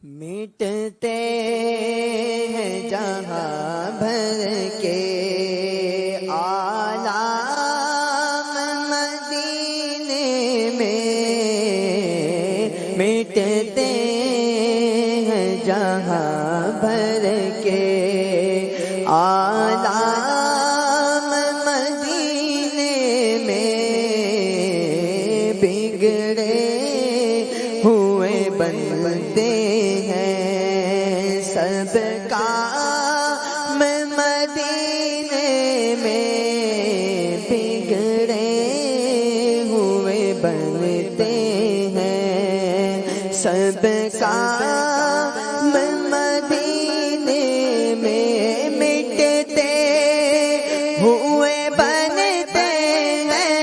مٹتے ہیں جہاں بھر کے عالم مدینے میں، مٹتے ہیں جہاں بھر کے عالم مدینے میں، بگڑے ہوئے بنتے ہیں سب کام مدینے میں، بگڑے ہوئے بنتے ہیں سب کام مدینے میں، مٹتے ہوئے بنتے ہیں،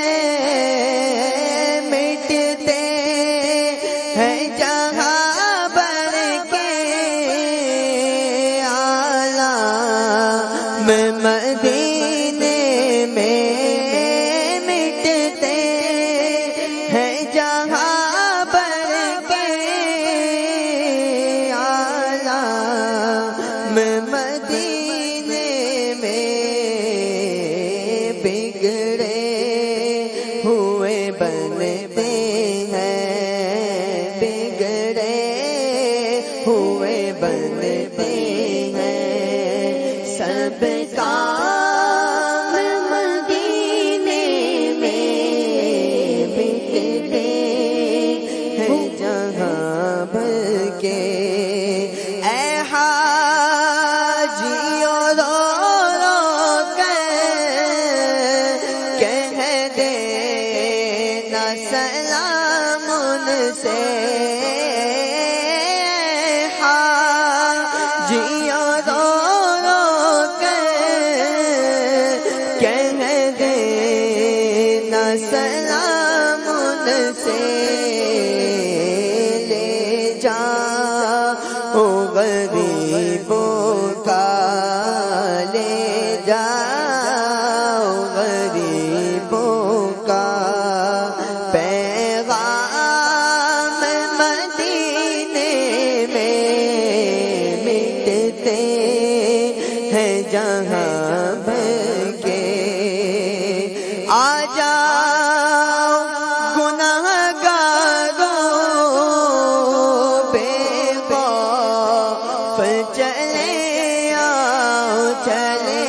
مٹتے ہیں جہاں بھر کے عالم مدینے میں، مٹتے ہیں جہاں بھر کے عالم مدینے میں، بگڑے ہوئے بنتے ہیں، بگڑے ہوئے بنتے ہیں سب کام مدینے میں، بگڑے ہیں جہاں بھر کے۔ اے حاجیوں رو رو کر کہہ دینا سلام ان سے، حاجیوں رو رو کر کہہ دینا سلام ان سے، لے جاؤ غریبوں کا، لے جاؤ غریبوں کا پیغام مدینے میں، مٹتے ہیں جہاں بھر کے۔ آ جاؤ گنہگاروں بے خوف چلے آؤ، چلے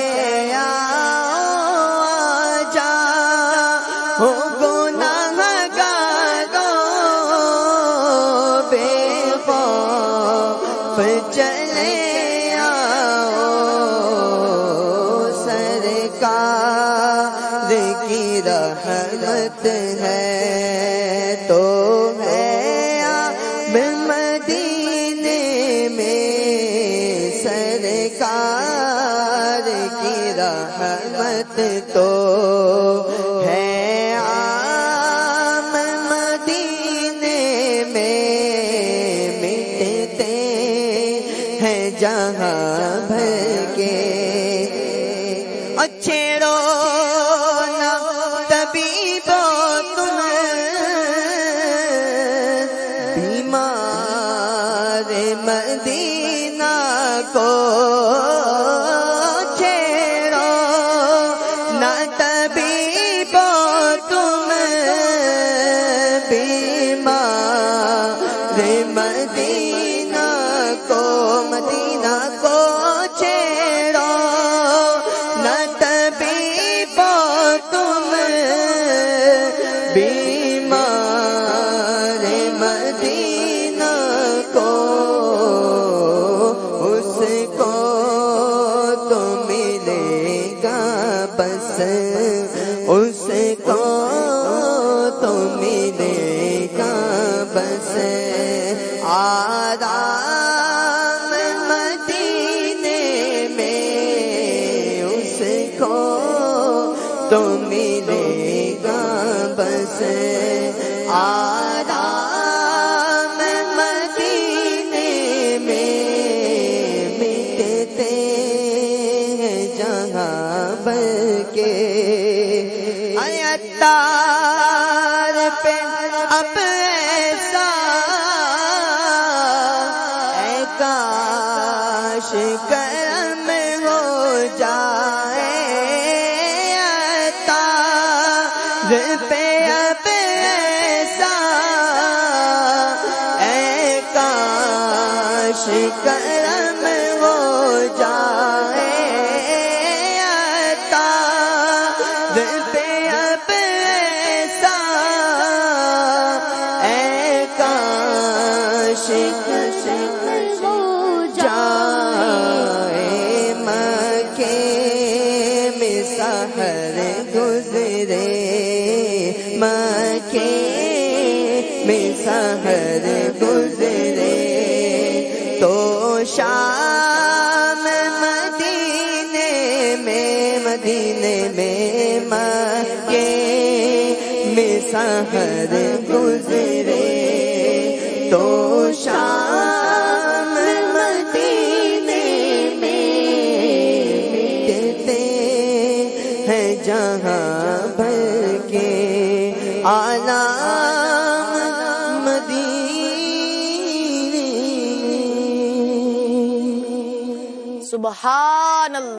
آؤ، آ جاؤ گنہگاروں بے خوف چلے آؤ، سرکار کی رحمت ہے تو ہے مدینے میں، سرکار کی رحمت تو ہے عام مدینے میں، مٹتے ہیں جہاں بھر کے۔ اچھے رونا طبیبوں تم بیمار مدینہ کو، اچھے رونا طبیبوں تم بیمار مدینہ کو، مدینہ کو چھیڑو نہ طبیبوں تم بیمار مدینہ کو، اس کو تو ملے گا بس، اس کو تو ملے گا بس آرام مدینے میں، اس کو تو ملے گا بس آرام مدینے میں، مٹتے ہیں جہاں بھر کے۔ اے عطار پہ اب ایسا کرم ہو جائے عطا پہ اب ایسا اے کاش کرم ہو جائے عطا پہ اب ایسا اے کاش ہو جائے مکے میں سحر گزرے مکے میں سحر گزرے تو شام مدینے میں مکے میں سحر گزرے تو شام مدینے میں کہتے ہیں جہاں بھر کے عالم مدینے سبحان اللہ.